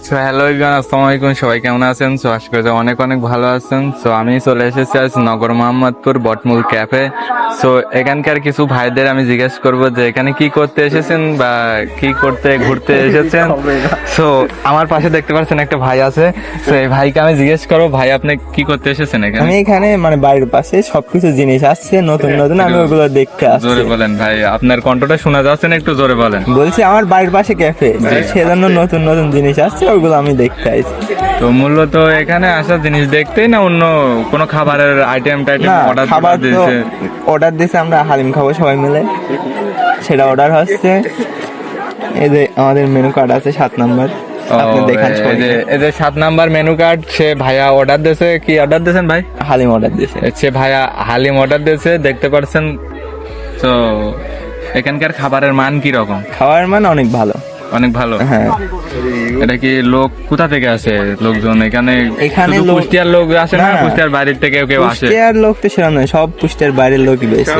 So hello everyone, আসসালামু আলাইকুম। সবাই কেমন আছেন? সো আশা করি অনেক অনেক ভালো আছেন। সো আমি চলে এসেছি আজ নগর মোহাম্মদপুর বটমূল ক্যাফে। সো এখানকার কিছু ভাইদের আমি জিজ্ঞেস করব যে এখানে কি করতে এসেছেন বা কি করতে ঘুরতে এসেছেন। সো আমার পাশে দেখতে পাচ্ছেন একটা ভাই আছে। তো এই ভাইকে আমি জিজ্ঞেস করবো, ভাই আপনি কি করতে এসেছেন এখানে? আমি এখানে মানে বাড়ির পাশে সবকিছু জিনিস আসছে নতুন নতুন, আমি ওগুলো দেখতে আসছি। জোরে বলেন ভাই, আপনার কণ্ঠটা শোনা যাচ্ছে না, একটু জোরে বলেন। বলছি আমার বাড়ির পাশে ক্যাফে, সেজন্য নতুন নতুন জিনিস আসছে, ওগুলো আমি দেখতে আসছি। তো মূলত এখানে আসা জিনিস দেখতেই না অন্য কোনো খাবারের আইটেম টাইটেম না, অর্ডার খাবার তো দিয়েছে? অর্ডার দিয়েছে, আমরা হালিম খাবো সবাই মিলে, সেটা অর্ডার হচ্ছে। এই যে আমাদের মেনু কার্ড আছে 7 নাম্বার, আপনি দেখান সবাই। এই যে 7 নাম্বার মেনু কার্ড, সে ভাইয়া অর্ডার দিয়েছে। কি অর্ডার দিয়েছেন ভাই? হালিম অর্ডার দিয়েছে। সে ভাইয়া হালিম অর্ডার দিয়েছে, দেখতে পাচ্ছেন। তো এখানকার খাবারের মান কি রকম? খাওয়ার মান অনেক ভালো। অনেক ভালো। হ্যাঁ, এটা কি লোক কোথা থেকে আসে লোকজন এখানে? এখানে শুধু লোক- কুষ্টিয়ার লোক আসে না, না, কুষ্টিয়ার বাইরের থেকে কেউ আসে? কুষ্টিয়ার লোক তো সেরকম নয়, সব কুষ্টিয়ার বাইরের লোকই রয়েছে।